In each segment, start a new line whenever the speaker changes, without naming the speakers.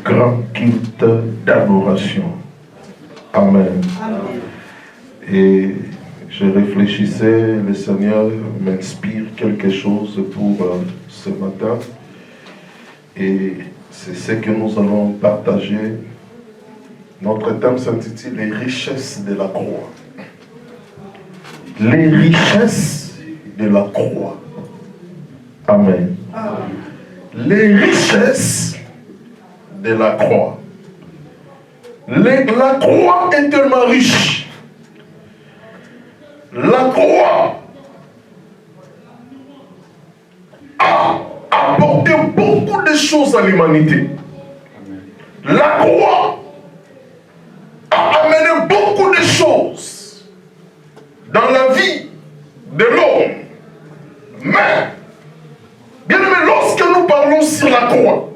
grand culte d'adoration. Amen. Amen. Et je réfléchissais, le Seigneur m'inspire quelque chose pour ce matin. Et c'est ce que nous allons partager. Notre thème s'intitule « Les richesses de la croix ». Les richesses de la croix. Amen. Amen. Les richesses de la croix. La croix est tellement riche. La croix a apporté beaucoup de choses à l'humanité. La croix a amené beaucoup de choses dans la vie de l'homme. Mais, bien aimé, lorsque nous parlons sur la croix,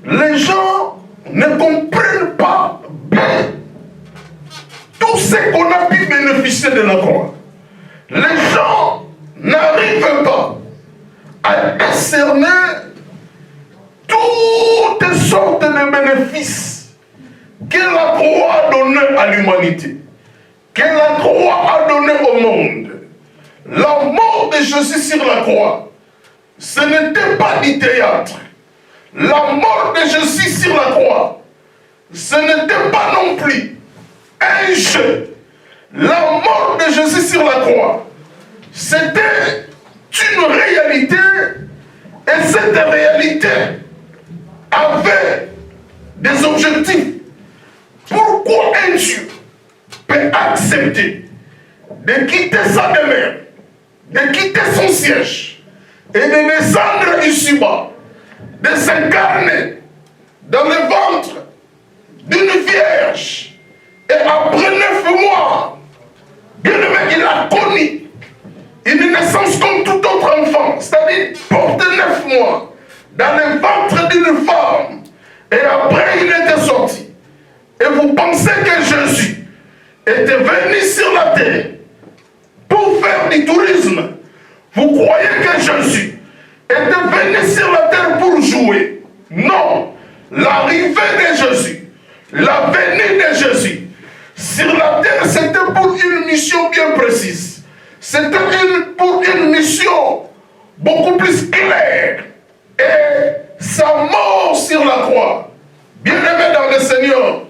les gens ne comprennent pas bien tout ce qu'on a pu bénéficier de la croix. Les gens n'arrivent pas à discerner toutes sortes de bénéfices que la croix a donné à l'humanité, que la croix a donné au monde. La mort de Jésus sur la croix, ce n'était pas du théâtre. La mort de Jésus sur la croix, ce n'était pas non plus un jeu. La mort de Jésus sur la croix, c'était une réalité, et cette réalité avait des objectifs. Pourquoi un Dieu peut accepter de quitter sa demeure, de quitter son siège et de descendre ici-bas, de s'incarner dans le ventre d'une vierge, et après 9 mois, bien aimé, il a connu une naissance comme tout autre enfant, c'est-à-dire porter 9 mois dans le ventre d'une femme, et après il était sorti. Et vous pensez que Jésus était venu sur la terre pour faire du tourisme? Vous croyez que Jésus était venu sur la terre pour jouer? Non. L'arrivée de Jésus, la venue de Jésus sur la terre, c'était pour une mission bien précise. C'était pour une mission beaucoup plus claire. Et sa mort sur la croix, bien aimé dans le Seigneur,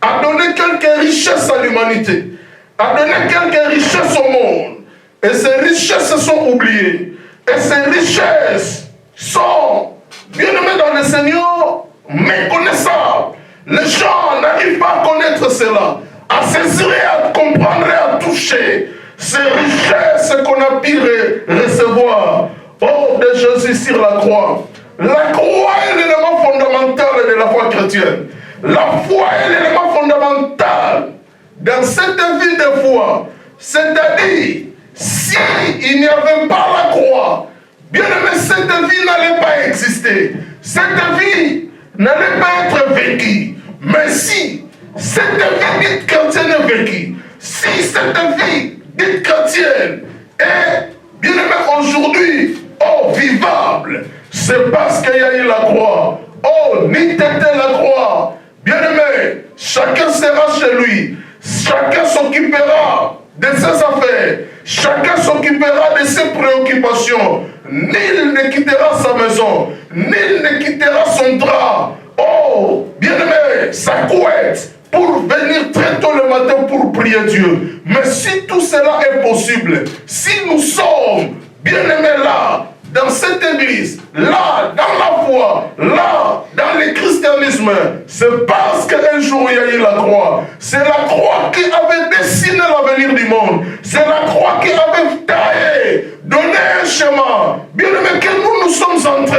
a donné quelques richesses à l'humanité, a donné quelques richesses au monde. Et ces richesses sont oubliées. Et ces richesses sont, bien aimés dans le Seigneur, méconnaissables. Les gens n'arrivent pas à connaître cela, à saisir, à comprendre et à toucher ces richesses qu'on a pu recevoir. Oh, de Jésus sur la croix. La croix est l'élément fondamental de la foi chrétienne. La foi est l'élément fondamental dans cette vie de foi. C'est-à-dire, s'il n'y avait pas la croix, bien aimé, cette vie n'allait pas exister. Cette vie n'allait pas être vécue. Mais si cette vie dite chrétienne est vécue, si cette vie dite chrétienne est, bien aimé, aujourd'hui, oh, vivable, c'est parce qu'il y a eu la croix. Oh, ni t'était la croix. Bien aimé, chacun sera chez lui. Chacun s'occupera de ses affaires. Chacun s'occupera de ses préoccupations. Nul ne quittera sa maison. Nul ne quittera son drap. Oh, bien aimé, sa couette, pour venir très tôt le matin pour prier Dieu. Mais si tout cela est possible, si nous sommes, bien aimés, là, dans cette église, là, dans la foi, là, dans le christianisme, c'est parce qu'un jour il y a eu la croix. C'est la croix qui avait dessiné l'avenir du monde. C'est la croix qui avait taillé, donné un chemin. Bien aimé, que nous sommes en train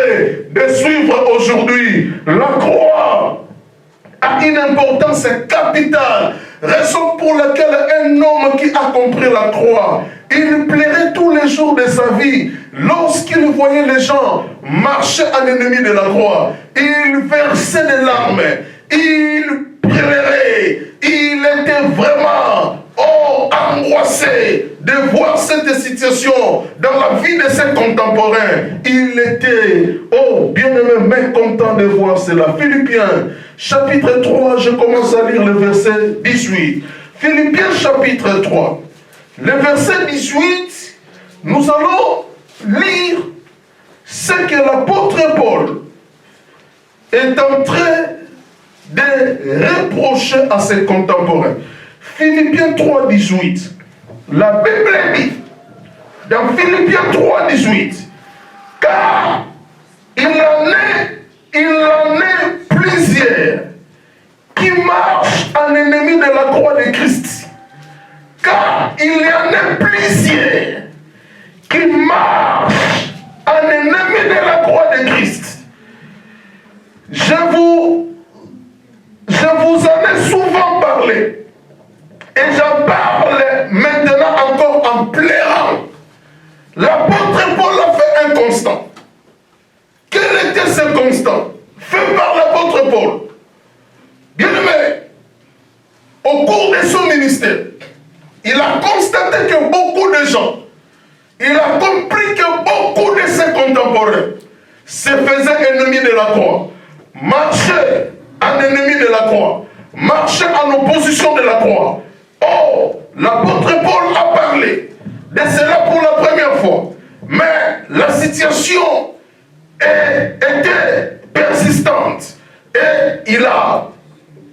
de suivre aujourd'hui. La croix a une importance capitale. Raison pour laquelle un homme qui a compris la croix, il plairait tous les jours de sa vie. Lorsqu'il voyait les gens marcher à l'ennemi de la croix, il versait des larmes, il pleurait, il était vraiment angoissé de voir cette situation dans la vie de ses contemporains. Il était, oh bien-aimé, mécontent de voir cela. Philippiens, chapitre 3, je commence à lire le verset 18. Philippiens, chapitre 3, le verset 18, nous allons lire ce que l'apôtre Paul est en train de reprocher à ses contemporains. Philippiens 3, 18. La Bible dit, dans Philippiens 3, 18, car il en est plusieurs qui marchent en ennemi de la croix de Christ. Car il y en a plusieurs qui marchent en ennemi de la croix de Christ. Je vous en ai souvent parlé. Et j'en parle maintenant encore en pleurant. L'apôtre Paul a fait un constat. Quel était ce constat fait par l'apôtre Paul? Bien-aimé, au cours de son ministère, il a constaté que beaucoup de gens, il a compris que beaucoup de ses contemporains se faisaient ennemis de la croix, marchaient en ennemi de la croix, marchaient en opposition de la croix. Oh, l'apôtre Paul a parlé de cela pour la première fois, mais la situation était persistante et il a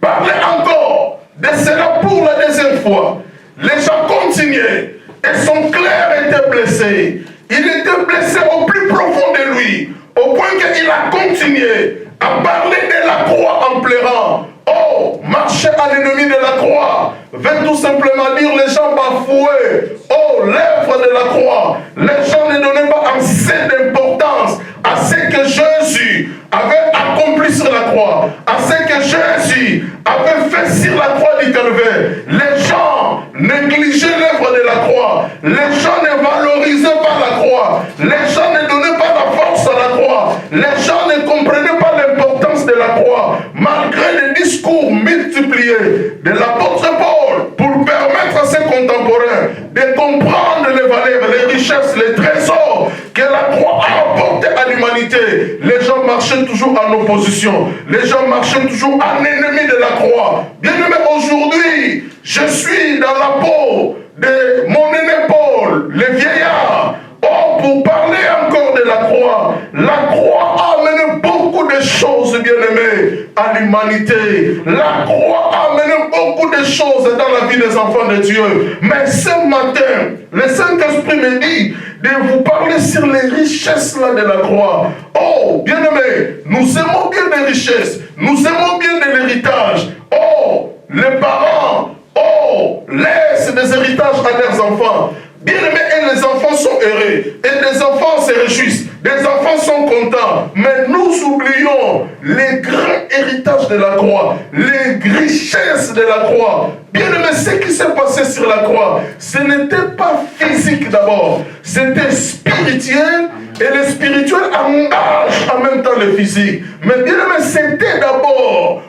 parlé encore de cela pour la deuxième fois. Les gens continuaient et son clerc était blessé. Il était blessé au plus profond de lui, au point qu'il a continué à parler de la croix en pleurant. Oh, marcher à l'ennemi de la croix veut tout simplement dire les gens bafouaient. Oh, l'œuvre de la croix. Les gens ne donnaient pas assez d'importance à ce que Jésus avait accompli sur la croix, à ce que Jésus avait fait sur la croix du Calvaire. Les gens négligeaient l'œuvre de la croix. Les gens ne valorisaient pas la croix. Les gens ne donnaient pas la force à la croix. Les gens ne comprenaient pas l'importance de la croix, malgré les discours multipliés de l'apôtre Paul pour permettre à ses contemporains de comprendre les valeurs, les richesses, les trésors que la croix a apporté à l'humanité. Les gens marchaient toujours en opposition. Les gens marchaient toujours en ennemi de la croix. Bien aimé, aujourd'hui, je suis dans la peau de mon aîné Paul, le vieillard. Oh, pour parler encore de la croix. La croix a amené beaucoup de choses, bien-aimés, à l'humanité. La croix a amené beaucoup de choses dans la vie des enfants de Dieu. Mais ce matin, le Saint-Esprit me dit de vous parler sur les richesses là de la croix. Oh, bien-aimés, nous aimons bien les richesses. Nous aimons bien de l'héritage. Oh, les parents, oh, laissent des héritages à leurs enfants. Bien-aimés, et les enfants sont heureux, et les enfants se réjouissent, les enfants sont contents, mais nous oublions les grands héritages de la croix, les richesses de la croix. Bien-aimés, ce qui s'est passé sur la croix, ce n'était pas physique d'abord, c'était spirituel, et le spirituel engage en même temps le physique. Mais bien-aimés, c'était d'abord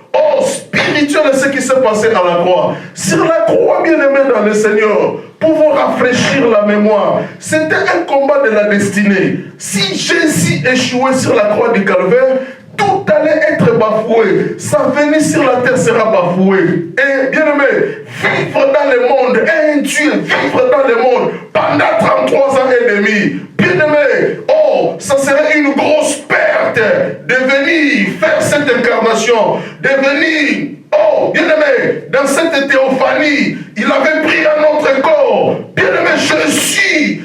spirituel ce qui s'est passé à la croix. Sur la croix, bien-aimés dans le Seigneur, pour vous rafraîchir la mémoire, c'était un combat de la destinée. Si Jésus échouait sur la croix du Calvaire, tout allait être bafoué. Sa venue sur la terre sera bafouée. Et bien aimé, vivre dans le monde, un Dieu, vivre dans le monde pendant 33 ans et demi. Bien aimé, ça serait une grosse perte de venir faire cette incarnation, de venir, bien aimé, dans cette théophanie, il avait pris un autre corps. Bien aimé, Jésus,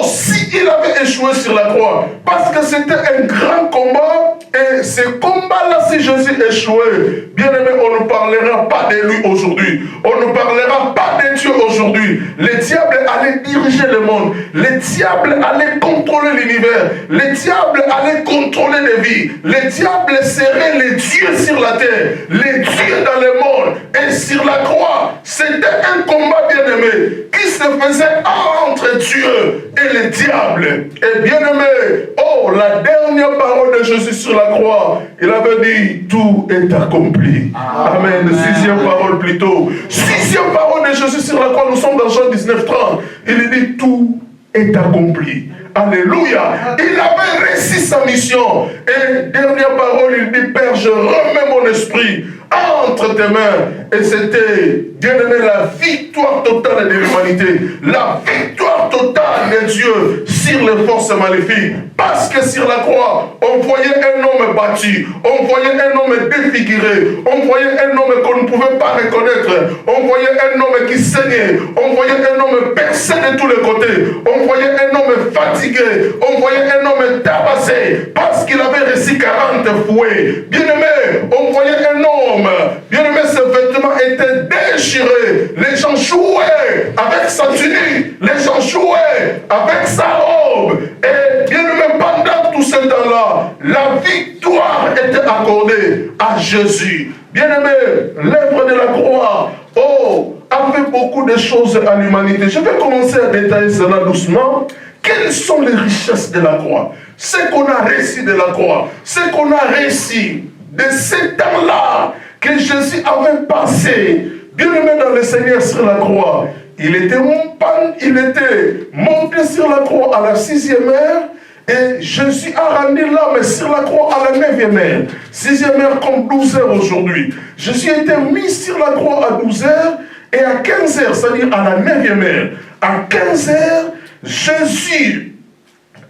s'il avait échoué sur la croix, parce que c'était un grand combat, et ce combat-là, si Jésus échouait, bien aimé, on ne parlera pas de lui aujourd'hui. On ne parlera pas de Dieu aujourd'hui. Le diable allait diriger le monde. Le diable allait contrôler l'univers. Le diable allait contrôler les vies. Le diable serait les dieux sur la terre. Les dieux dans le monde. Et sur la croix, c'était un combat, bien aimé, qui se faisait entre Dieu et le diable. Et bien aimé, la dernière parole de Jésus sur la croix, il avait dit, tout est accompli. Amen. Sixième parole plutôt. Sixième parole de Jésus sur la croix, nous sommes dans Jean 19:30. Il dit tout est accompli. Alléluia. Il avait réussi sa mission. Et dernière parole, il dit, Père, je remets mon esprit entre tes mains. Et c'était, bien aimé, la victoire totale de l'humanité. La victoire totale de Dieu sur les forces maléfiques. Parce que sur la croix, on voyait un homme battu. On voyait un homme défiguré. On voyait un homme qu'on ne pouvait pas reconnaître. On voyait un homme qui saignait. On voyait un homme percé de tous les côtés. On voyait un homme fatigué. On voyait un homme tabassé parce qu'il avait reçu 40 fouets. Bien-aimé, on voyait un homme. Bien-aimé, ses vêtements étaient déchirés. Les gens jouaient avec sa tunique. Les gens jouaient avec sa robe. Et bien-aimé, pendant tout ce temps-là, la victoire était accordée à Jésus. Bien-aimé, l'œuvre de la croix, a fait beaucoup de choses à l'humanité. Je vais commencer à détailler cela doucement. Quelles sont les richesses de la croix? Ce qu'on a reçu de la croix, ce qu'on a reçu de ce temps-là que Jésus avait passé, bien aimé dans le Seigneur sur la croix. Il était monté sur la croix à la 6e heure. Et Jésus a rendu l'âme sur la croix à la 9e heure. 6e heure comme 12 heures aujourd'hui. Jésus était mis sur la croix à 12 heures et à 15 heures, c'est-à-dire à la 9e heure. À 15 heures, Jésus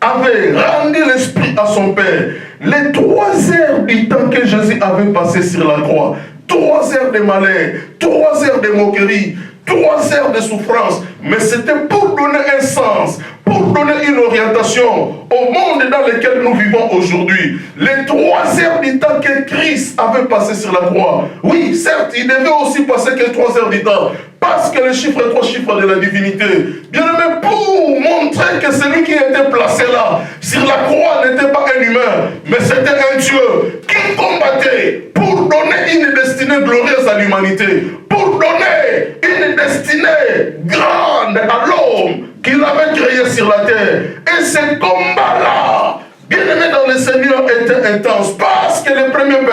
avait rendu l'esprit à son Père. Les 3 heures du temps que Jésus avait passé sur la croix, 3 heures de malheur, 3 heures de moquerie, 3 heures de souffrance, mais c'était pour donner un sens, pour donner une orientation au monde dans lequel nous vivons aujourd'hui. Les 3 heures du temps que Christ avait passé sur la croix, oui, certes, il devait aussi passer que 3 heures du temps, parce que le chiffre est 3 chiffres de la divinité. Bien aimé, pour montrer que celui qui était placé là, sur la croix, n'était pas un humain, mais c'était un Dieu qui combattait pour donner une destinée glorieuse à l'humanité, pour donner une destinée grande à l'homme qu'il avait créé sur la terre. Et ce combat-là, bien aimé dans le Seigneur, était intense parce que la première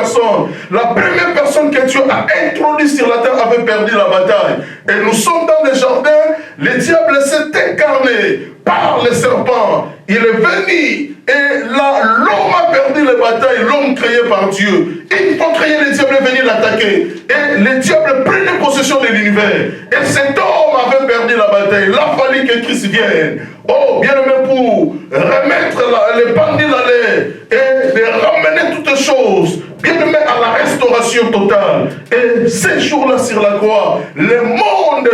personne que Dieu a introduite sur la terre avait perdu la bataille. Et nous sommes dans le jardin, le diable s'est incarné par le serpent. Il est venu et là, l'homme a perdu la bataille, l'homme créé par Dieu. Une fois créé, le diable est venu l'attaquer. Et le diable prenait possession de l'univers. Et cet homme avait perdu la bataille. Il a fallu que Christ vienne. Oh, bien aimé, pour remettre les pendules à l'air et de ramener toutes choses, bien aimé, à la restauration totale. Et ces jours-là sur la croix, le monde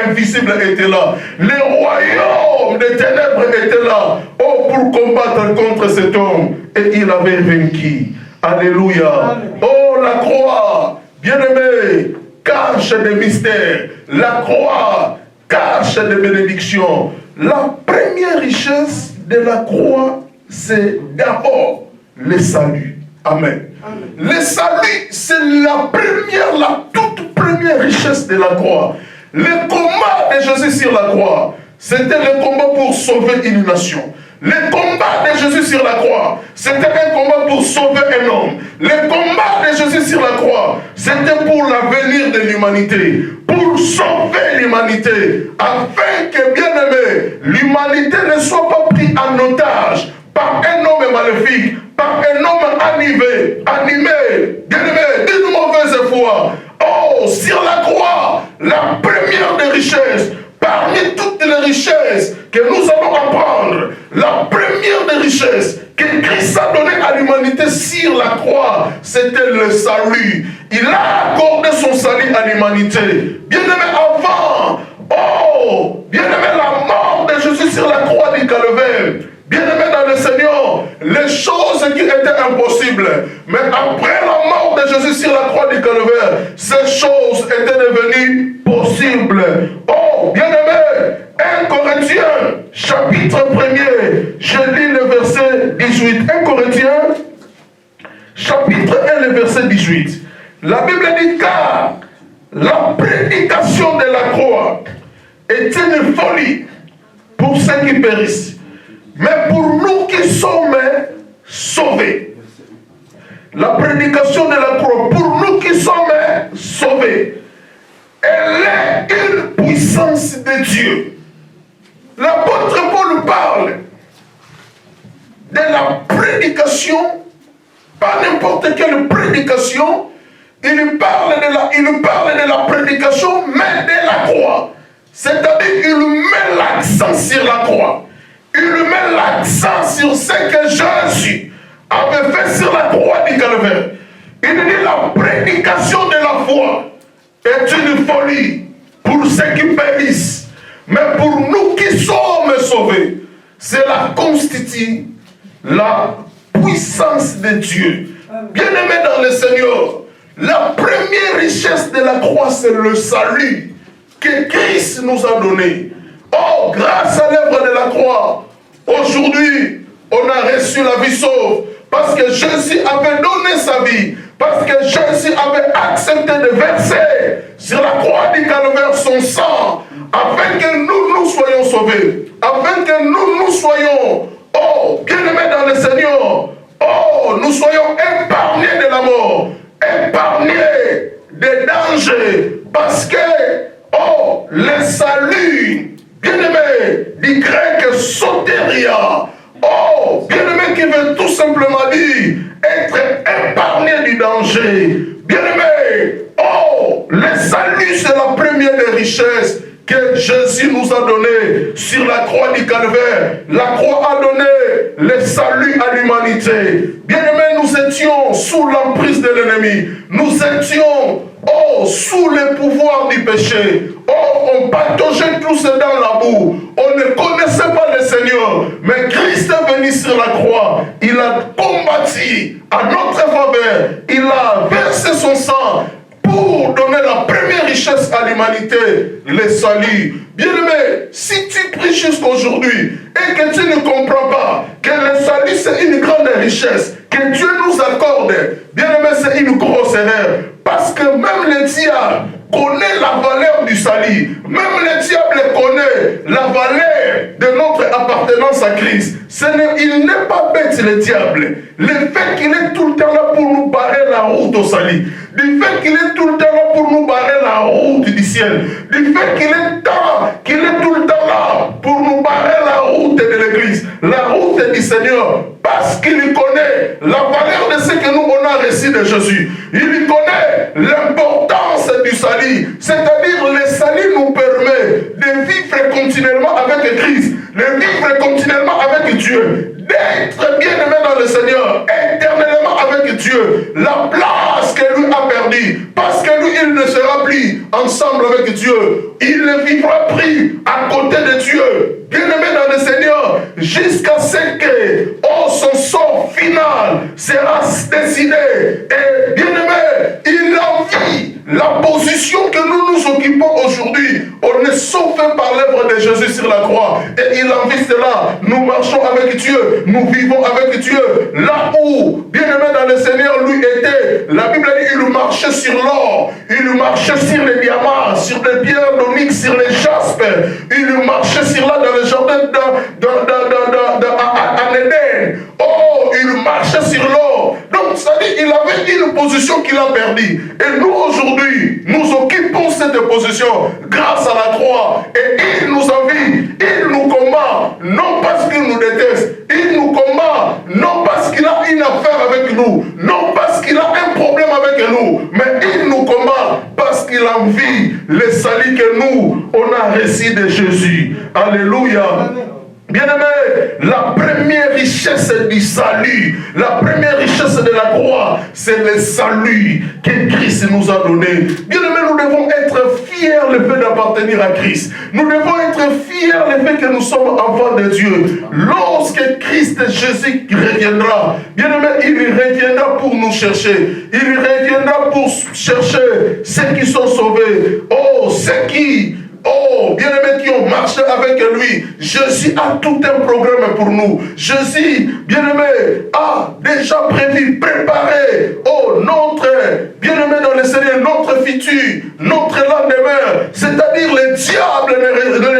invisible était là. Le royaume des ténèbres était là. Oh, pour combattre contre cet homme. Et il avait vaincu. Alléluia. Oh, la croix, bien aimé, cache des mystères. La croix cache des bénédictions. La première richesse de la croix, c'est d'abord le salut. Amen. Amen. Le salut, c'est la toute première richesse de la croix. Le combat de Jésus sur la croix, c'était le combat pour sauver une nation. Le combat de Jésus sur la croix, c'était un combat pour sauver un homme. Le combat de Jésus sur la croix, c'était pour l'avenir de l'humanité, pour sauver l'humanité, afin que, bien aimé, l'humanité ne soit pas prise en otage par un homme maléfique, par un homme animé, bien aimé, d'une mauvaise foi. Oh, sur la croix, la première des richesses, parmi toutes les richesses que nous allons apprendre, la première des richesses que Christ a donnée à l'humanité sur la croix, c'était le salut. Il a accordé son salut à l'humanité. Bien aimé, avant, bien aimé, la mort de Jésus sur la croix du Calvaire, bien aimé dans le Seigneur, les choses qui étaient impossibles, mais après la mort de Jésus sur la croix du Calvaire, ces choses étaient devenues possibles. Oh, bien aimé, 1 Corinthiens, chapitre 1er, je lis le verset 18. 1 Corinthiens, chapitre 1, le verset 18. La Bible dit, car la prédication de la croix est une folie pour ceux qui périssent, mais pour nous qui sommes sauvés. La prédication de la croix, pour nous qui sommes sauvés, elle est Dieu. L'apôtre Paul parle de la prédication, pas n'importe quelle prédication, il parle de la prédication, mais de la croix. C'est-à-dire qu'il met l'accent sur la croix. Il met l'accent sur ce que Jésus avait fait sur la croix du Calvaire. Il dit la prédication de la foi est une folie pour ceux qui périssent. Mais pour nous qui sommes sauvés, cela constitue la puissance de Dieu. Bien-aimés dans le Seigneur, la première richesse de la croix, c'est le salut que Christ nous a donné. Oh, grâce à l'œuvre de la croix, aujourd'hui, on a reçu la vie sauve. Parce que Jésus avait donné sa vie. Parce que Jésus avait accepté de verser sur la croix du Calvaire son sang. Afin que nous soyons sauvés. Afin que nous soyons, oh, bien-aimés dans le Seigneur. Oh, nous soyons épargnés de la mort. Épargnés des dangers. Parce que, oh, le salut, bien-aimé, du grec soteria. Oh, bien-aimé qui veut tout simplement dire être épargné du danger. Bien-aimé, oh, le salut c'est la première des richesses que Jésus nous a donné sur la croix du Calvaire. La croix a donné le salut à l'humanité. Bien-aimé, nous étions sous l'emprise de l'ennemi. Nous étions, oh, sous le pouvoir du péché. Oh, on pataugeait tous dans la boue. On ne connaissait pas le Seigneur. Mais Christ est venu sur la croix. Il a combattu à notre faveur. Il a versé son sang pour donner la première richesse à l'humanité, le salut. Bien-aimé, si tu pries jusqu'aujourd'hui et que tu ne comprends pas que le salut c'est une grande richesse que Dieu nous accorde, bien-aimé, c'est une grosse erreur. Parce que même le diable connaît la valeur du salut. Même le diable connaît la valeur de notre appartenance à Christ. Il n'est pas bête, le diable. Le fait qu'il est tout le temps là pour nous barrer la route au salut. Du fait qu'il est tout le temps là pour nous barrer la route du ciel. Du fait qu'il est tout le temps là pour nous barrer la route de l'église. La route du Seigneur. Parce qu'il connaît la valeur de ce que nous on a reçu de Jésus. Il connaît l'importance du salut. C'est-à-dire le salut nous permet de vivre continuellement avec Christ. De vivre continuellement avec Dieu. D'être bien-aimé dans le Seigneur. Éternellement avec Dieu. La place que lui a perdue. Parce que lui, il ne sera plus ensemble avec Dieu. Il ne vivra plus à côté de Dieu. Bien-aimé dans le Seigneur. Jusqu'à ce que, oh, son sort final sera décidé. Et bien-aimé, il envie la position que nous nous occupons aujourd'hui. On est sauvé par l'œuvre de Jésus sur la croix. Et il envie cela. Nous marchons avec Dieu. Nous vivons avec Dieu. Là où, bien-aimé dans le Seigneur, lui était, la Bible dit, il marchait sur l'or. Il marchait sur les diamants, sur les pierres d'onyx, sur les jaspes. Il marchait sur là dans le jardin en Éden. Oh, il marchait sur l'or. Donc, ça dit, il avait une position qu'il a perdue. Et nous, aujourd'hui, nous occupons cette position grâce à la croix. Et il nous envie, il nous combat, non parce qu'il nous déteste, il nous combat, non parce qu'il a une affaire avec nous, non parce qu'il a un problème avec nous, mais il nous combat parce qu'il envie le salut que nous, on a reçu de Jésus. Alléluia. Bien-aimé, la première richesse du salut, la première richesse de la croix, c'est le salut que Christ nous a donné. Bien-aimé, nous devons être fiers le fait d'appartenir à Christ. Nous devons être fiers le fait que nous sommes enfants de Dieu. Lorsque Christ Jésus reviendra, bien-aimé, il reviendra pour nous chercher. Il reviendra pour chercher ceux qui sont sauvés. Oh, ceux qui... Oh, bien-aimés qui ont marché avec lui, Jésus a tout un programme pour nous. Jésus, bien-aimé, a déjà prévu, préparé, oh, notre bien-aimé dans le Seigneur. Seigneur, notre futur, notre lendemain. C'est-à-dire le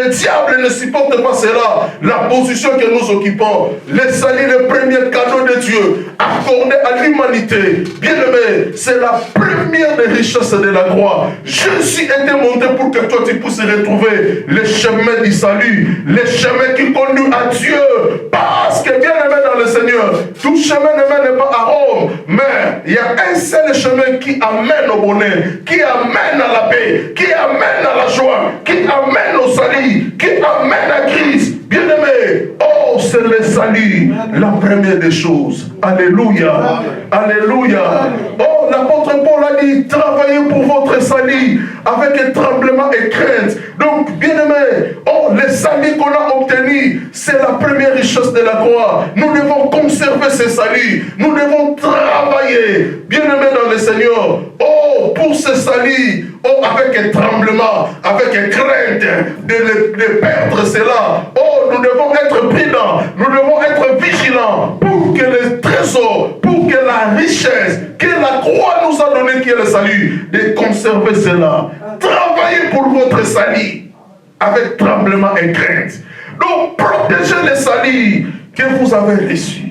diable ne supporte pas cela. La position que nous occupons, le salut, le premier cadeau de Dieu, accordé à l'humanité. Bien-aimé, c'est la première des richesses de la croix. Jésus était monté pour que toi tu puisses retrouver le chemin du salut, le chemin qui conduit à Dieu. Parce que bien-aimé dans le Seigneur, tout chemin ne mène pas à Rome, mais il y a un seul chemin qui amène au bonheur, qui amène à la paix, qui amène à la joie, qui amène au salut, qui amène à Christ. Bien-aimé, oh, c'est le salut, la première des choses. Alléluia. Alléluia. Oh, l'apôtre Paul a dit, travaillez pour votre salut avec tremblement et crainte. Donc, bien-aimé, oh, le salut qu'on a obtenu, c'est la première richesse de la croix. Nous devons conserver ce salut. Nous devons travailler, bien-aimé dans le Seigneur, oh, pour ce salut, oh, avec un tremblement, avec une crainte de perdre cela. Oh, nous devons être prudents, nous devons être vigilants pour que le trésor, pour que la richesse, que la croix nous a donné, qui est le salut, de conserver cela. Travaillez pour votre salut avec tremblement et crainte. Donc, protégez le salut que vous avez reçu.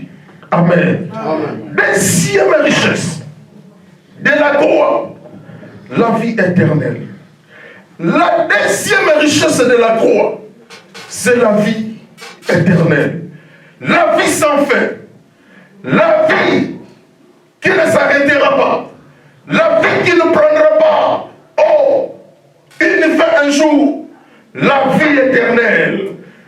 Amen. Amen. Deuxième richesse de la croix, la vie éternelle. La deuxième richesse de la croix, c'est la vie éternelle. La vie sans fin. La vie qui ne s'arrêtera pas. La vie qui ne prendra pas, oh, une fin un jour. La vie éternelle,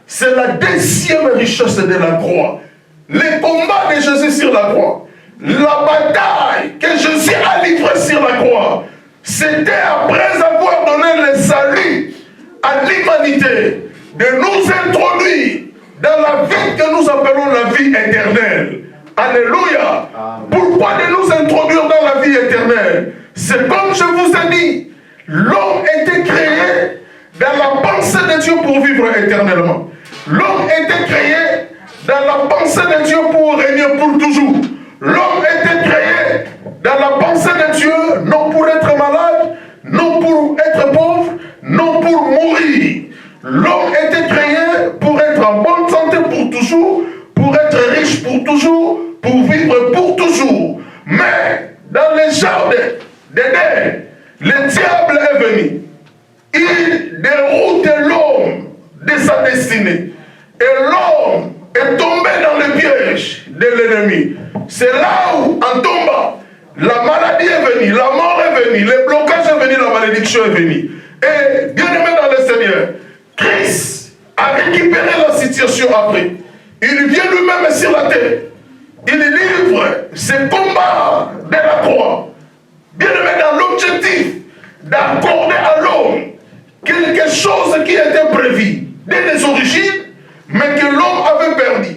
c'est la deuxième richesse de la croix. Le combat de Jésus sur la croix, la bataille que Jésus a livrée sur la croix, c'était après avoir donné le salut à l'humanité, de nous introduire dans la vie que nous appelons la vie éternelle. Alléluia. Pourquoi de nous introduire dans la vie éternelle? C'est comme je vous ai dit, l'homme était créé dans la pensée de Dieu pour vivre éternellement. L'homme était créé dans la pensée de Dieu pour régner pour toujours. L'homme était créé dans la pensée de Dieu, non pour être malade, non pour être pauvre, non pour mourir. L'homme était créé pour être en bonne santé pour toujours, pour être riche pour toujours, pour vivre pour toujours. Mais dans le jardin d'Éden, le diable est venu. Il déroute l'homme de sa destinée. Et l'homme est tombé dans le piège de l'ennemi. C'est là où, en tombant, la maladie est venue, la mort est venue, le blocage est venu, la malédiction est venue. Et bien aimé dans le Seigneur, Christ a récupéré la situation après. Il vient lui-même sur la terre. Il livre ce combat de la croix. Bien aimé dans l'objectif d'accorder à l'homme quelque chose qui était prévu dès les origines, mais que l'homme avait perdu.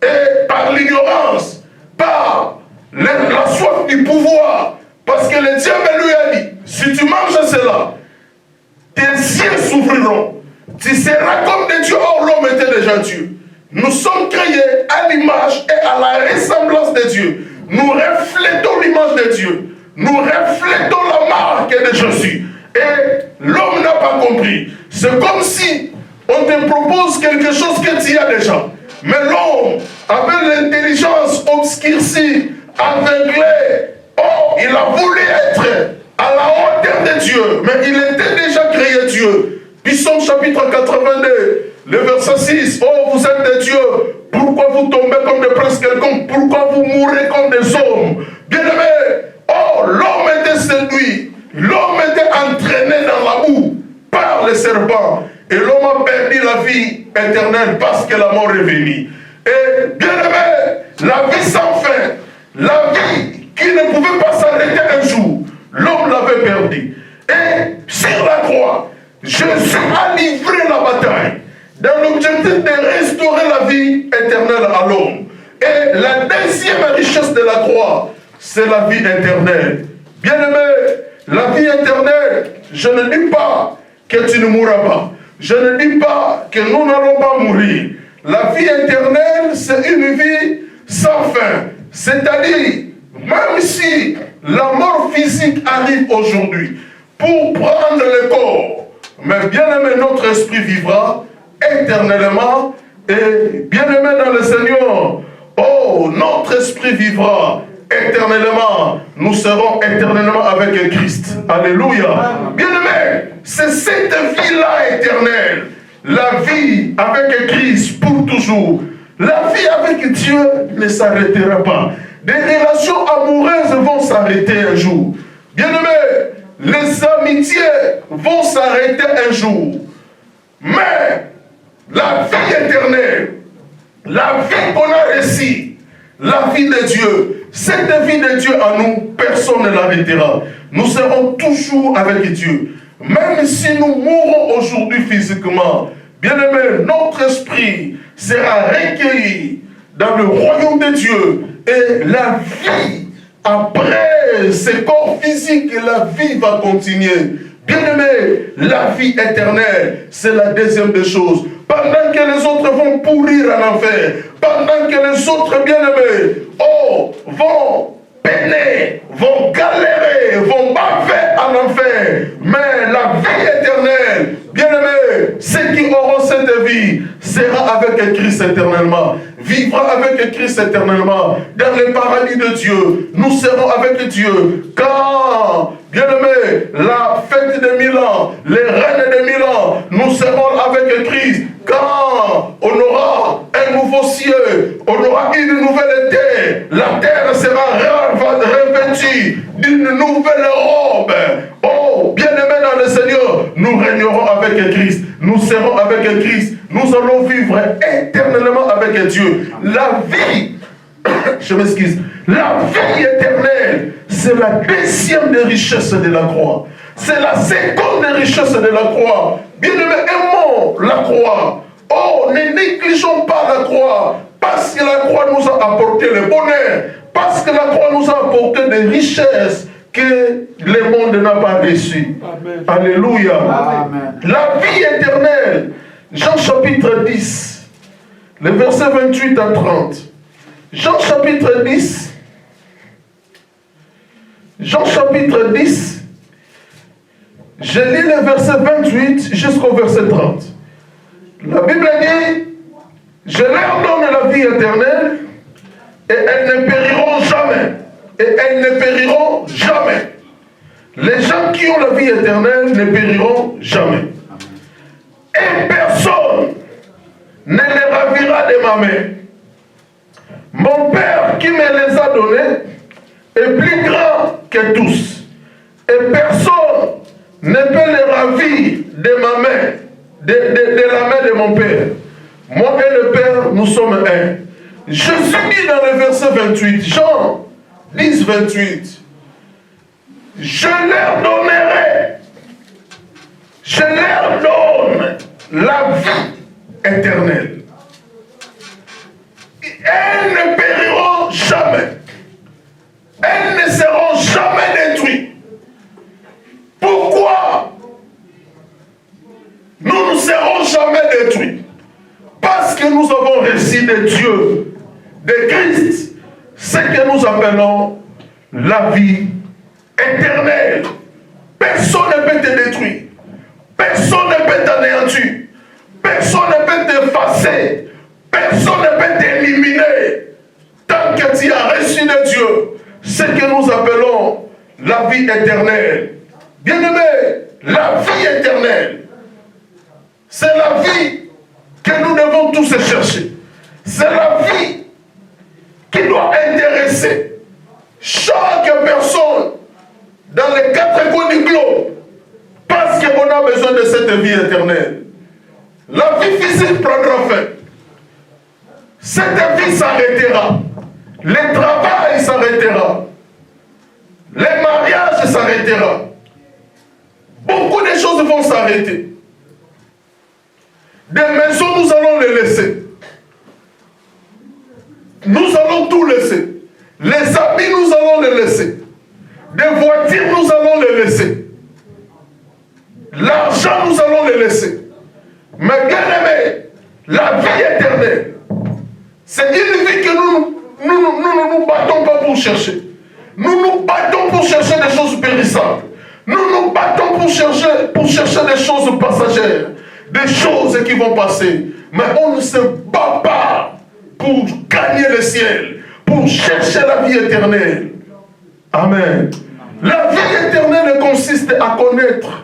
Et par l'ignorance, par la soif du pouvoir, parce que le diable lui a dit, si tu manges cela, tes yeux s'ouvriront. Tu seras comme des dieux. Or, l'homme était déjà Dieu. Nous sommes créés à l'image et à la ressemblance de Dieu. Nous reflétons l'image de Dieu. Nous reflétons la marque de Jésus. Et l'homme n'a pas compris. C'est comme si on te propose quelque chose que tu as déjà. Mais l'homme, avec l'intelligence obscurcie, aveuglée, oh, il a voulu être à la hauteur de Dieu. Mais il était déjà créé Dieu. Psaume chapitre 82, le verset 6. Oh, vous êtes des dieux. Pourquoi vous tombez comme des princes quelconques? Pourquoi vous mourrez comme des hommes? Bien-aimés, oh, l'homme était séduit. L'homme était entraîné dans la boue par les serpents. Et l'homme a perdu la vie éternelle parce que la mort est venue. Et bien-aimé, la vie sans fin, la vie qui ne pouvait pas s'arrêter un jour, l'homme l'avait perdue. Et sur la croix, Jésus a livré la bataille dans l'objectif de restaurer la vie éternelle à l'homme. Et la deuxième richesse de la croix, c'est la vie éternelle. Bien-aimé, la vie éternelle, je ne dis pas que tu ne mourras pas. Je ne dis pas que nous n'allons pas mourir. La vie éternelle, c'est une vie sans fin. C'est-à-dire, même si la mort physique arrive aujourd'hui pour prendre le corps. Mais bien aimé, notre esprit vivra éternellement. Et bien aimé dans le Seigneur, oh, notre esprit vivra éternellement. Nous serons éternellement avec Christ. Alléluia. Bien aimé, c'est cette vie-là éternelle. La vie avec Christ pour toujours. La vie avec Dieu ne s'arrêtera pas. Des relations amoureuses vont s'arrêter un jour. Bien aimé, les amitiés vont s'arrêter un jour. Mais la vie éternelle, la vie qu'on a reçue, la vie de Dieu, cette vie de Dieu en nous, personne ne l'arrêtera. Nous serons toujours avec Dieu. Même si nous mourons aujourd'hui physiquement, bien aimé, notre esprit sera recueilli dans le royaume de Dieu. Et la vie, après ce corps physique, la vie va continuer. Bien aimé, la vie éternelle, c'est la deuxième des choses. Pendant que les autres vont pourrir en enfer, pendant que les autres bien-aimés, oh, vont peiner, vont galérer, vont baver en enfer, mais la vie éternelle, bien-aimés, ceux qui auront cette vie, sera avec Christ éternellement, vivra avec Christ éternellement, dans le paradis de Dieu, nous serons avec Dieu, quand, bien-aimés, la fête de 1000 ans, les reines de 1000 ans, nous serons avec Christ, quand on aura un nouveau ciel, on aura une nouvelle terre, la terre sera revêtue d'une nouvelle robe. Oh, bien-aimés dans le Seigneur, nous régnerons avec Christ, nous serons avec Christ, nous allons vivre éternellement avec Dieu. La vie, je m'excuse, la vie éternelle, c'est la deuxième des richesses de la croix. C'est la seconde des richesses de la croix. Bien-aimés, aimons la croix. Oh, ne négligeons pas la croix. Parce que la croix nous a apporté le bonheur. Parce que la croix nous a apporté des richesses que le monde n'a pas reçues. Alléluia. Amen. La vie éternelle. Jean chapitre 10, le verset 28 à 30. Jean chapitre 10. Jean chapitre 10. Je lis le verset 28 jusqu'au verset 30. La Bible dit, je leur donne la vie éternelle et elles ne périront jamais. Et elles ne périront jamais. Les gens qui ont la vie éternelle ne périront jamais. Et personne ne les ravira de ma main. Mon Père qui me les a donnés est plus grand que tous. Et personne ne peut les ravir de ma main, de la main de mon Père. Moi et le Père, nous sommes un. Jésus dit dans le verset 28, Jean 10, 28, je leur donnerai, je leur donne la vie éternelle. Elles ne périront jamais. Elles ne seront jamais détruites. Pourquoi nous ne serons jamais détruits? Parce que nous avons reçu de Dieu, de Christ, ce que nous appelons la vie éternelle. Personne ne peut te détruire. Personne ne peut t'anéantir. Personne ne peut t'effacer. Personne ne peut t'éliminer. Tant que tu as reçu de Dieu ce que nous appelons la vie éternelle. Bien-aimé, la vie éternelle, c'est la vie que nous devons tous chercher. C'est la vie qui doit intéresser chaque personne dans les quatre coins du globe. Parce qu'on a besoin de cette vie éternelle. La vie physique prendra fin. Cette vie s'arrêtera. Le travail s'arrêtera. Le mariage s'arrêtera. Beaucoup de choses vont s'arrêter. Des maisons, nous allons les laisser. Nous allons tout laisser. Les habits, nous allons les laisser. Des voitures, nous allons les laisser. L'argent, nous allons les laisser. Mais bien aimé, la vie éternelle, c'est une vie que nous battons pas pour chercher. Nous nous battons pour chercher des choses périssables. Nous nous battons pour chercher des choses passagères, des choses qui vont passer. Mais on ne se bat pas pour gagner le ciel, pour chercher la vie éternelle. Amen. La vie éternelle consiste à connaître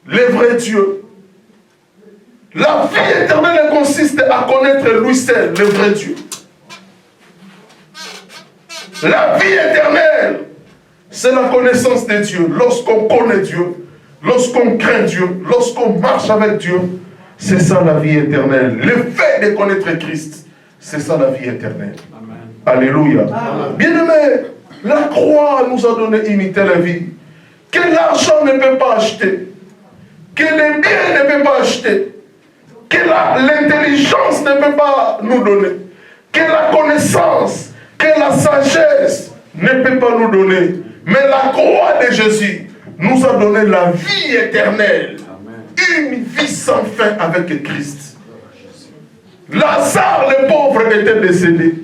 le vrai Dieu. La vie éternelle consiste à connaître lui seul, le vrai Dieu. La vie éternelle, c'est la connaissance de Dieu. Lorsqu'on connaît Dieu, lorsqu'on craint Dieu, lorsqu'on marche avec Dieu, c'est ça la vie éternelle. Le fait de connaître Christ, c'est ça la vie éternelle. Amen. Alléluia. Bien-aimé, la croix nous a donné une telle vie que l'argent ne peut pas acheter, que les biens ne peuvent pas acheter, que l'intelligence ne peut pas nous donner, que la connaissance, que la sagesse ne peut pas nous donner. Mais la croix de Jésus nous a donné la vie éternelle. Amen. Une vie sans fin avec Christ. Lazare, le pauvre, était décédé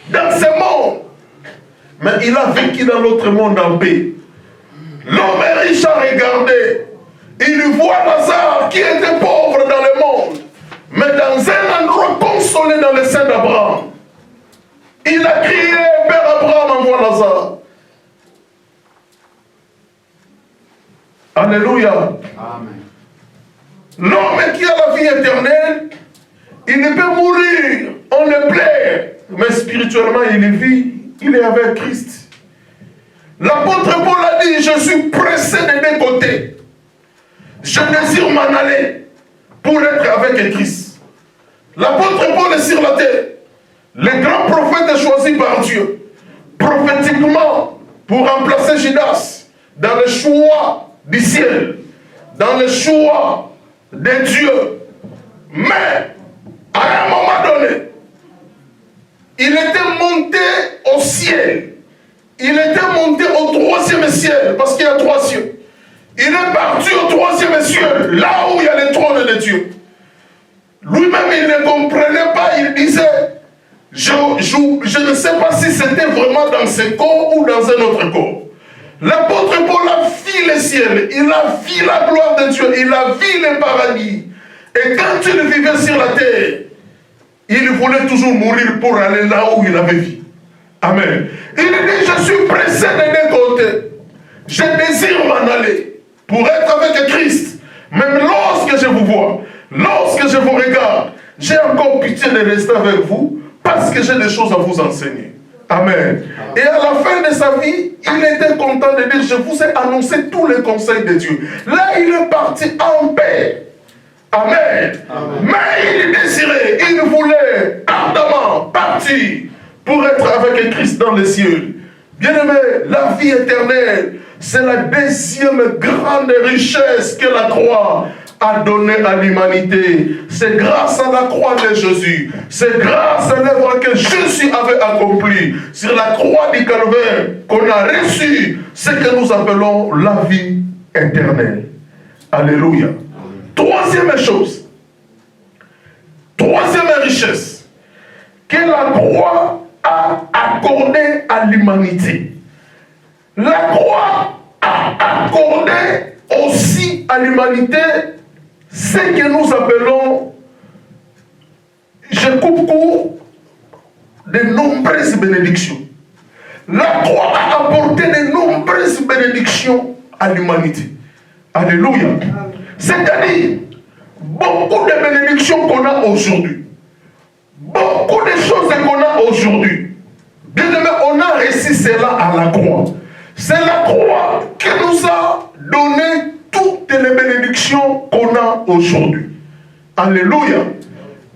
dans ce monde. Mais il a vécu dans l'autre monde en paix. L'homme riche a regardé. Il voit Lazare qui était pauvre dans le monde, mais dans un endroit consolé dans le sein d'Abraham. Il a crié, Père Abraham, envoie Lazare. Alléluia. Amen. L'homme qui a la vie éternelle, il ne peut mourir, on le plaît, mais spirituellement il vit, il est avec Christ. L'apôtre Paul a dit, je suis pressé des deux côtés. Je désire m'en aller pour être avec Christ. L'apôtre Paul est sur la terre. Le grand prophète est choisi par Dieu, prophétiquement, pour remplacer Judas dans le choix du ciel, dans le choix de Dieu. Mais, à un moment donné, il était monté au ciel. Il était monté au 3e ciel, parce qu'il y a 3 cieux. Il est parti au 3e ciel, là où il y a le trône de Dieu. Lui-même, il ne comprenait pas, il disait, je ne sais pas si c'était vraiment dans ce corps ou dans un autre corps. L'apôtre Paul a vu le ciel, il a vu la gloire de Dieu, il a vu le paradis. Et quand il vivait sur la terre, il voulait toujours mourir pour aller là où il avait vu. Amen. Il dit, je suis pressé des deux côtés. Je désire m'en aller pour être avec Christ. Même lorsque je vous vois, lorsque je vous regarde, j'ai encore pitié de rester avec vous parce que j'ai des choses à vous enseigner. Amen. Et à la fin de sa vie, il était content de dire, je vous ai annoncé tous les conseils de Dieu. Là, il est parti en paix. Amen. Amen. Mais il désirait, il voulait ardemment partir pour être avec Christ dans les cieux. Bien-aimé, la vie éternelle, c'est la deuxième grande richesse que la croix a donnée à l'humanité. C'est grâce à la croix de Jésus, c'est grâce à l'œuvre que Jésus avait accomplie sur la croix du Calvaire qu'on a reçu ce que nous appelons la vie éternelle. Alléluia. Troisième chose, troisième richesse que la croix a accordé à l'humanité. La croix a accordé aussi à l'humanité ce que nous appelons, je coupe court, de nombreuses bénédictions. La croix a apporté de nombreuses bénédictions à l'humanité. Alléluia. C'est-à-dire, beaucoup de bénédictions qu'on a aujourd'hui, beaucoup de choses qu'on a aujourd'hui, bien aimé, on a reçu cela à la croix. C'est la croix qui nous a donné toutes les bénédictions qu'on a aujourd'hui. Alléluia.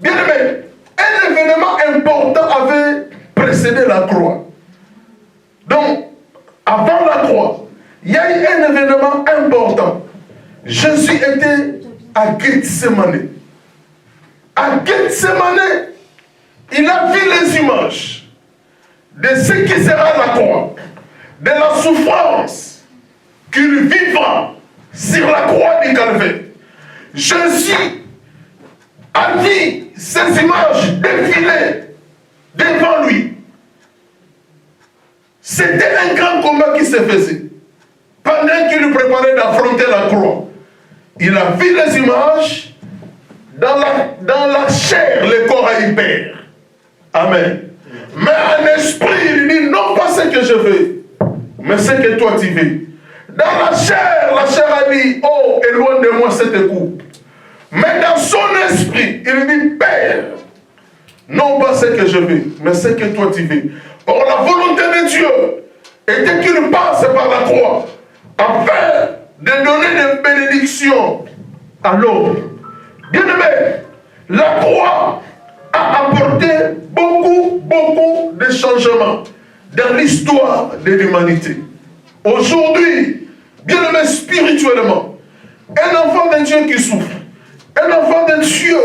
Bien aimé, un événement important avait précédé la croix. Donc, avant la croix, il y a eu un événement important. Jésus était à Gethsémane. À Gethsémane, il a vu les images de ce qui sera la croix, de la souffrance qu'il vivra sur la croix du Calvaire. Jésus a vu ces images défiler devant lui. C'était un grand combat qui se faisait. Pendant qu'il lui préparait d'affronter la croix, il a vu les images. Dans la chair, le corps a eu peur. Amen. Mais en esprit, il dit non pas ce que je veux, mais ce que toi tu veux. Dans la chair a dit oh, éloigne de moi cette coupe. Mais dans son esprit, il dit Père, non pas ce que je veux, mais ce que toi tu veux. Or, la volonté de Dieu était qu'il passe par la croix afin de donner des bénédictions à l'homme. Bien-aimé, la croix a apporté beaucoup de changements dans l'histoire de l'humanité. Aujourd'hui, bien-aimé spirituellement, un enfant de Dieu qui souffre, un enfant de Dieu,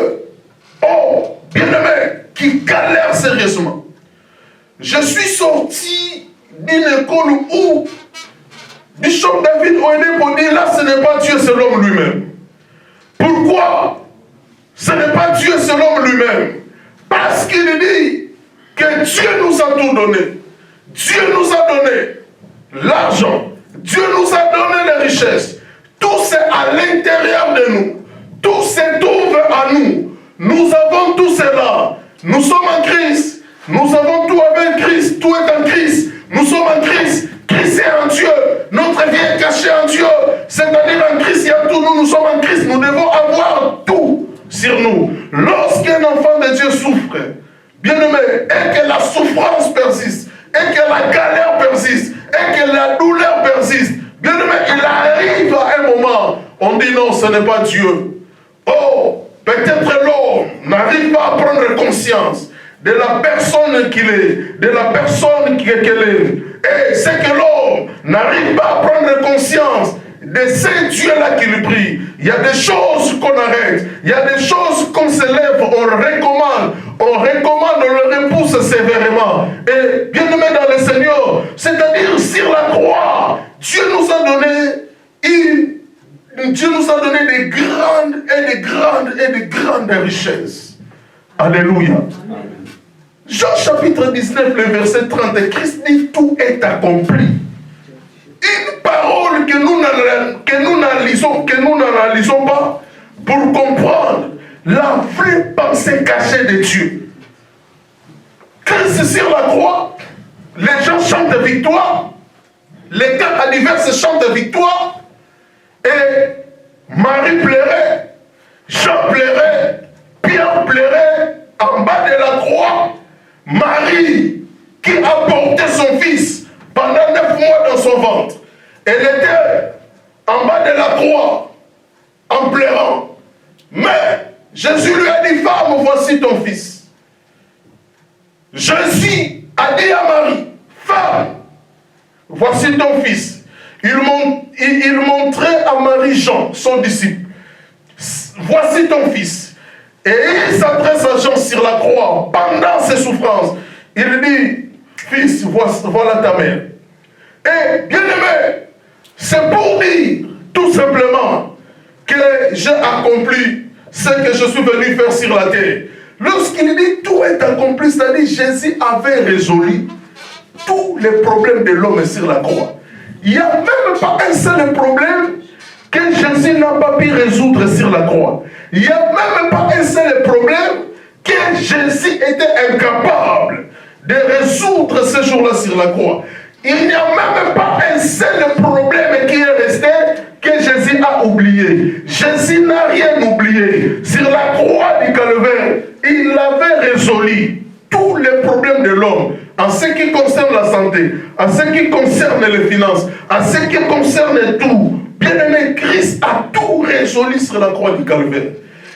oh, bien-aimé, qui galère sérieusement. Je suis sorti d'une école où Bishop David Oyedepo pour dire là, ce n'est pas Dieu, c'est l'homme lui-même. Pourquoi? Ce n'est pas Dieu, c'est l'homme lui-même. Parce qu'il dit que Dieu nous a tout donné. Dieu nous a donné l'argent. Dieu nous a donné les richesses. Tout c'est à l'intérieur de nous. Tout se trouve à nous. Nous avons tout cela. Nous sommes en Christ. Nous avons tout avec Christ. Tout est en Christ. Nous sommes en Christ. Christ est en Dieu. Notre vie est cachée en Dieu. C'est-à-dire en Christ, il y a tout. Nous sommes en Christ. Nous devons avoir tout sur nous. Lorsqu'un enfant de Dieu souffre, bien-aimé, et que la souffrance persiste, et que la galère persiste, et que la douleur persiste, bien-aimé, il arrive à un moment, on dit non, ce n'est pas Dieu. Oh, peut-être l'homme n'arrive pas à prendre conscience de la personne qu'il est, de la personne qu'elle est. Et c'est que l'homme n'arrive pas à prendre conscience de ces dieux-là qui lui prient. Il y a des choses qu'on arrête, il y a des choses qu'on se lève, on recommande, on le repousse sévèrement. Et bien aimé dans le Seigneur, c'est-à-dire sur la croix, Dieu nous a donné des grandes richesses. Alléluia. Jean chapitre 19, le verset 30, Christ dit tout est accompli. Une parole que nous n'analysons pas pour comprendre la vraie pensée cachée de Dieu. Christ sur la croix, les gens chantent victoire, les cas à divers chantent victoire, et Marie pleurait, Jean pleurait, Pierre pleurait, en bas de la croix, Marie qui a porté son fils pendant 9 mois dans son ventre. Elle était en bas de la croix, en pleurant. Mais Jésus lui a dit, femme, voici ton fils. Jésus a dit à Marie, femme, voici ton fils. Il montrait à Marie-Jean, son disciple, voici ton fils. Et il s'adresse à Jean sur la croix, pendant ses souffrances. Il dit, fils, voilà ta mère. Et bien aimé, c'est pour dire tout simplement que j'ai accompli ce que je suis venu faire sur la terre. Lorsqu'il dit tout est accompli, c'est-à-dire Jésus avait résolu tous les problèmes de l'homme sur la croix. Il n'y a même pas un seul problème que Jésus n'a pas pu résoudre sur la croix. Il n'y a même pas un seul problème que Jésus était incapable de résoudre ce jour-là sur la croix. Il n'y a même pas un seul problème qui est resté que Jésus a oublié. Jésus n'a rien oublié. Sur la croix du Calvaire, il avait résolu tous les problèmes de l'homme en ce qui concerne la santé, en ce qui concerne les finances, en ce qui concerne tout. Bien-aimé, Christ a tout résolu sur la croix du Calvaire.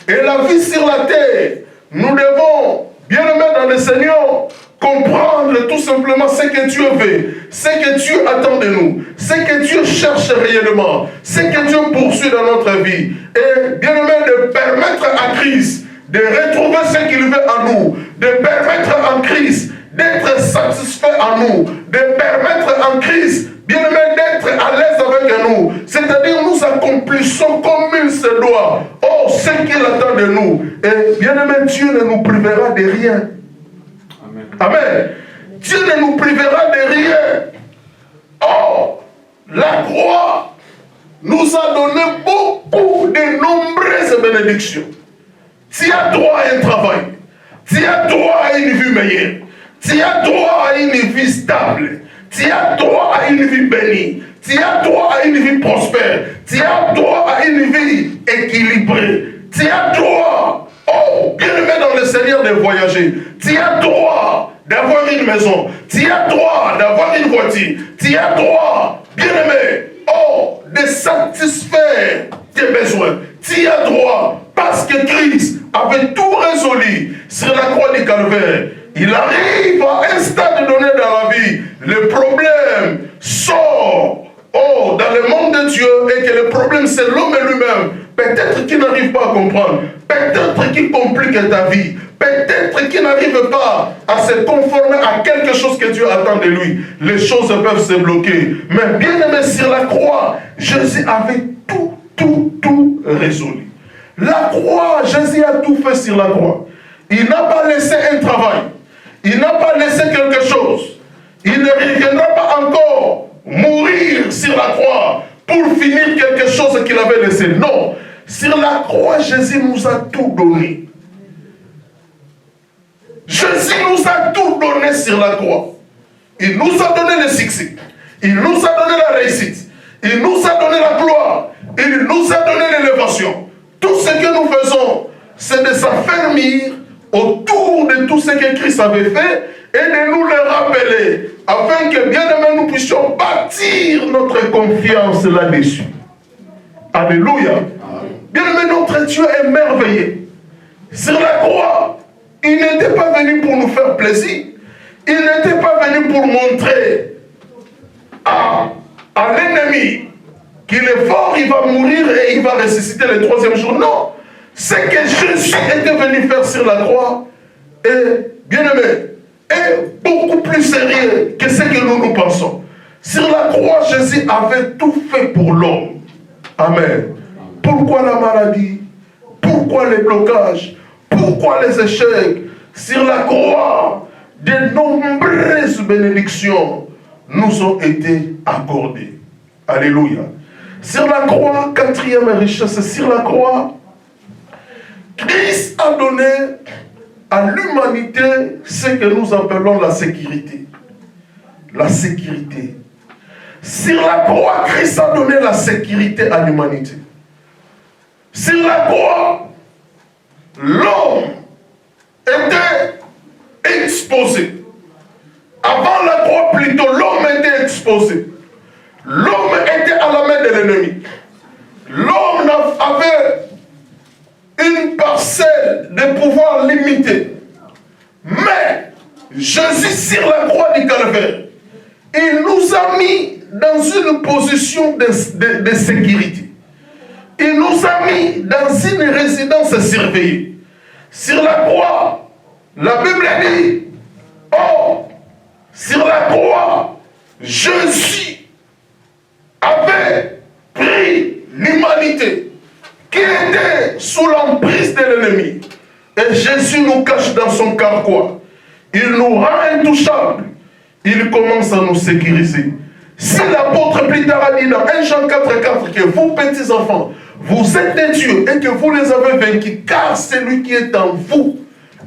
Et la vie sur la terre, nous devons, bien-aimé dans le Seigneur, comprendre tout simplement ce que Dieu veut, ce que Dieu attend de nous, ce que Dieu cherche réellement, ce que Dieu poursuit dans notre vie. Et bien aimé, de permettre à Christ de retrouver ce qu'il veut en nous, de permettre en Christ d'être satisfait en nous, de permettre en Christ, bien aimé, d'être à l'aise avec nous. C'est-à-dire nous accomplissons comme il se doit. Oh, ce qu'il attend de nous. Et bien aimé, Dieu ne nous privera de rien. Amen. Dieu ne nous privera de rien. la croix nous a donné beaucoup de nombreuses bénédictions. Tu as droit à un travail. Tu as droit à une vie meilleure. Tu as droit à une vie stable. Tu as droit à une vie bénie. Tu as droit à une vie prospère. Tu as droit à une vie équilibrée. Tu as droit, oh, bien aimé dans le Seigneur, de voyager. Tu as droit d'avoir une maison. Tu as droit d'avoir une voiture. Tu as droit, bien aimé, oh, de satisfaire tes besoins. Tu as droit, parce que Christ avait tout résolu sur la croix du Calvaire. Il arrive à un stade donné dans la vie, le problème sort, oh, dans le monde de Dieu, et que le problème c'est l'homme lui-même. Peut-être qu'il n'arrive pas à comprendre, peut-être qu'il complique ta vie, peut-être qu'il n'arrive pas à se conformer à quelque chose que Dieu attend de lui. Les choses peuvent se bloquer. Mais bien aimé, sur la croix, Jésus avait tout résolu. La croix, Jésus a tout fait sur la croix. Il n'a pas laissé un travail. Il n'a pas laissé quelque chose. Il ne reviendra pas encore mourir sur la croix pour finir quelque chose qu'il avait laissé. Non. Sur la croix, Jésus nous a tout donné. Jésus nous a tout donné sur la croix. Il nous a donné le succès. Il nous a donné la réussite. Il nous a donné la gloire. Il nous a donné l'élévation. Tout ce que nous faisons, c'est de s'affermir autour de tout ce que Christ avait fait et de nous le rappeler, afin que bien aimé nous puissions bâtir notre confiance là-dessus. Alléluia. Bien aimé, notre Dieu est merveilleux. Sur la croix, il n'était pas venu pour nous faire plaisir. Il n'était pas venu pour montrer à l'ennemi qu'il est fort, il va mourir et il va ressusciter le troisième jour. Non. Ce que Jésus était venu faire sur la croix est, bien aimé, est beaucoup plus sérieux que ce que nous pensons. Sur la croix, Jésus avait tout fait pour l'homme. Amen. Pourquoi la maladie? Pourquoi les blocages? Pourquoi les échecs? Sur la croix, de nombreuses bénédictions nous ont été accordées. Alléluia. Sur la croix, quatrième richesse, sur la croix, Christ a donné à l'humanité ce que nous appelons la sécurité. La sécurité. Sur la croix, Christ a donné la sécurité à l'humanité. Sur la croix, l'homme était exposé. Avant la croix, plutôt, l'homme était exposé. L'homme était à la main de l'ennemi. L'homme avait une parcelle de pouvoir limité. Mais Jésus, sur la croix du Calvaire, il nous a mis dans une position de sécurité. Il nous a mis dans une résidence surveillée. Sur la croix, la Bible dit, oh, sur la croix, Jésus avait pris l'humanité qui était sous l'emprise de l'ennemi. Et Jésus nous cache dans son carquois. Il nous rend intouchables. Il commence à nous sécuriser. Si l'apôtre plus tard a dit dans 1 Jean 4,4 que vous, petits enfants, vous êtes des dieux et que vous les avez vaincus, car celui qui est en vous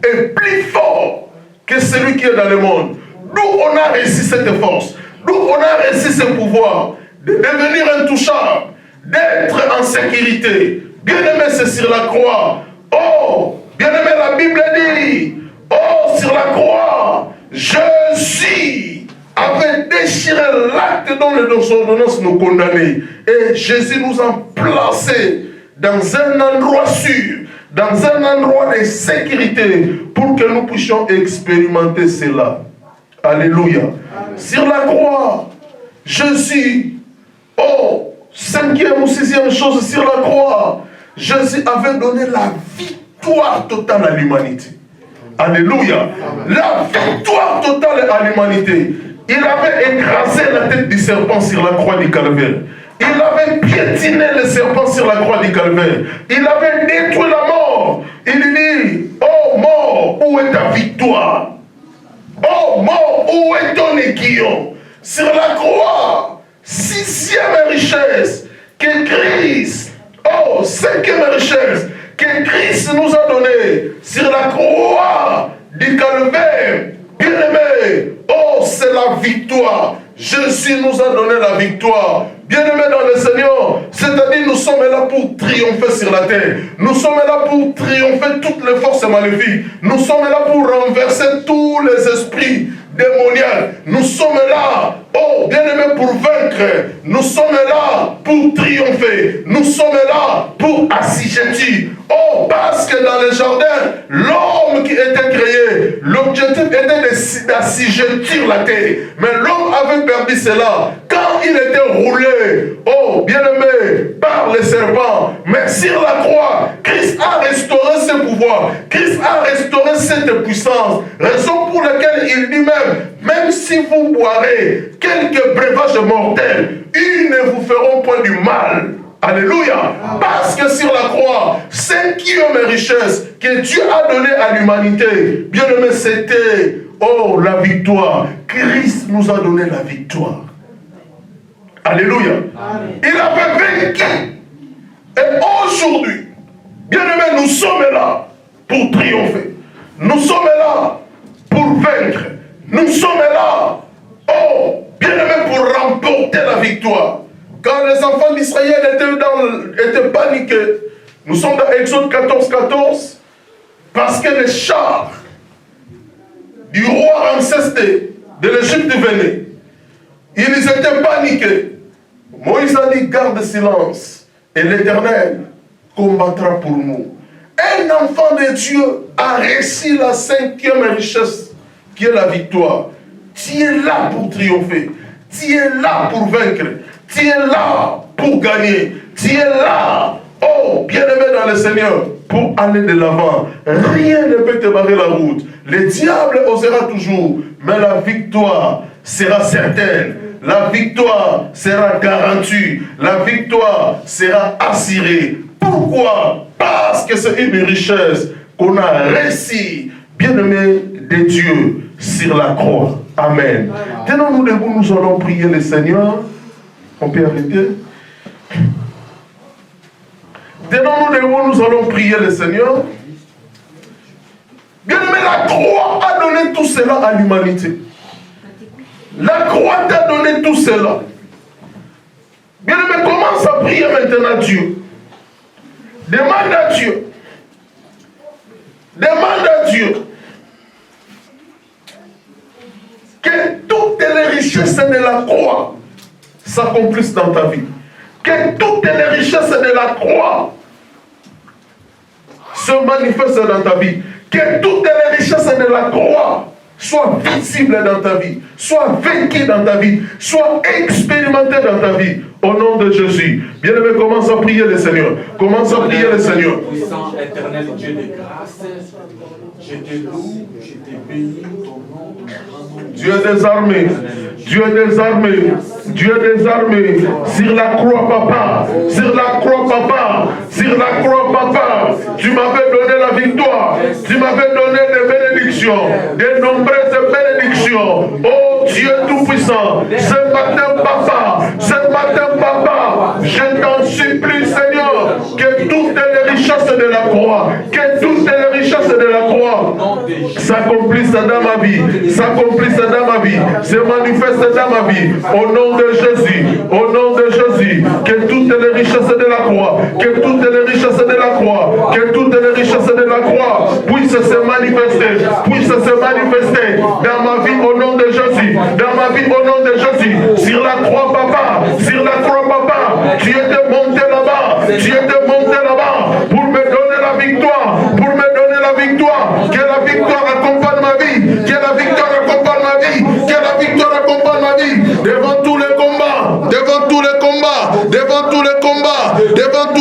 est plus fort que celui qui est dans le monde. D'où on a réussi cette force, d'où on a réussi ce pouvoir de devenir intouchable, d'être en sécurité. Bien aimé, c'est sur la croix. Oh, bien aimé, la Bible dit, oh, sur la croix, Jésus avait déchiré l'acte dont les ordonnances nous condamnaient. Et Jésus nous a placés dans un endroit sûr, dans un endroit de sécurité, pour que nous puissions expérimenter cela. Alléluia. Amen. Sur la croix, Jésus, oh, cinquième ou sixième chose, sur la croix, Jésus avait donné la victoire totale à l'humanité. Alléluia. Amen. La victoire totale à l'humanité. Il avait écrasé la tête du serpent sur la croix du Calvaire. Il avait piétiné le serpent sur la croix du Calvaire. Il avait détruit la mort. Il dit, oh mort, où est ta victoire? Oh mort, où est ton aiguillon? Sur la croix, sixième richesse que Christ, oh, cinquième richesse que Christ nous a donnée sur la croix du calvaire, bien-aimé, oh, c'est la victoire. Jésus nous a donné la victoire. Bien-aimés dans le Seigneur, c'est-à-dire nous sommes là pour triompher sur la terre. Nous sommes là pour triompher toutes les forces maléfiques. Nous sommes là pour renverser tous les esprits démoniaques. Nous sommes là, oh bien-aimés, pour vaincre. Nous sommes là pour triompher. Nous sommes là pour assujettir. Oh, parce que dans le jardin, l'homme qui était créé, l'objectif était d'assujettir la terre. Mais l'homme avait perdu cela quand il était roulé, oh bien-aimé, par les serpents. Mais sur la croix, Christ a restauré ce pouvoir. Christ a restauré cette puissance. Raison pour laquelle il dit même si vous boirez quelques breuvages mortels, ils ne vous feront point du mal. Alléluia. Parce que sur la croix, cinquième richesse que Dieu a donnée à l'humanité, bien aimé, c'était, oh, la victoire. Christ nous a donné la victoire. Alléluia. Amen. Il avait vaincu. Et aujourd'hui, bien aimé, nous sommes là pour triompher. Nous sommes là pour vaincre. Nous sommes là, oh, bien aimé, pour remporter la victoire. Quand les enfants d'Israël étaient paniqués, nous sommes dans Exode 14, parce que les chars du roi Ramsès de l'Égypte venaient. Ils étaient paniqués. Moïse a dit, garde silence, et l'Éternel combattra pour nous. Un enfant de Dieu a réussi la cinquième richesse, qui est la victoire. Tu es là pour triompher. Tu es là pour vaincre. Tu es là pour gagner. Tu es là, oh, bien-aimé dans le Seigneur, pour aller de l'avant. Rien ne peut te barrer la route. Le diable osera toujours, mais la victoire sera certaine. La victoire sera garantie. La victoire sera assurée. Pourquoi? Parce que c'est une richesse qu'on a réussi, bien-aimé de Dieu, sur la croix. Amen. Tenons-nous debout, nous allons prier le Seigneur. On peut arrêter. Tenons-nous debout, nous allons prier le Seigneur. Bien-aimé, la croix a donné tout cela à l'humanité. La croix t'a donné tout cela. Bien-aimé, commence à prier maintenant Dieu. Demande à Dieu. Demande à Dieu que toutes les richesses de la croix s'accomplissent dans ta vie. Que toutes les richesses de la croix se manifestent dans ta vie. Que toutes les richesses de la croix soient visibles dans ta vie, soient vaincues dans ta vie, soient expérimentées dans ta vie. Au nom de Jésus. Bien-aimé, commence à prier le Seigneur. Commence à prier le Seigneur.
Puissant, éternel Dieu de grâce, je te loue, je te bénis, ton nom.
Dieu des armées, Dieu des armées, Dieu des armées, sur la croix, papa, sur la croix, papa, sur la croix, papa, tu m'avais donné la victoire, tu m'avais donné des bénédictions, de nombreuses bénédictions. Oh Dieu Tout-Puissant, ce matin, papa, je t'en supplie, Seigneur, que toutes les richesses de la croix, que toutes les richesses de la croix s'accomplissent dans ma vie, s'accomplissent dans ma vie, se manifestent dans ma vie, au nom de Jésus, au nom de Jésus, que toutes les richesses de la croix, que toutes les richesses de la croix, que toutes les richesses de la croix puissent se manifester, dans ma vie au nom de Jésus, dans ma vie au nom de Jésus, sur la croix, papa, sur la croix, papa, tu étais monté là-bas, tu étais monté là-bas pour me donner la victoire, que la victoire accompagne ma vie, que la victoire accompagne ma vie, que la victoire accompagne ma vie, devant tous les combats, devant tous les combats, devant tous les combats, devant tous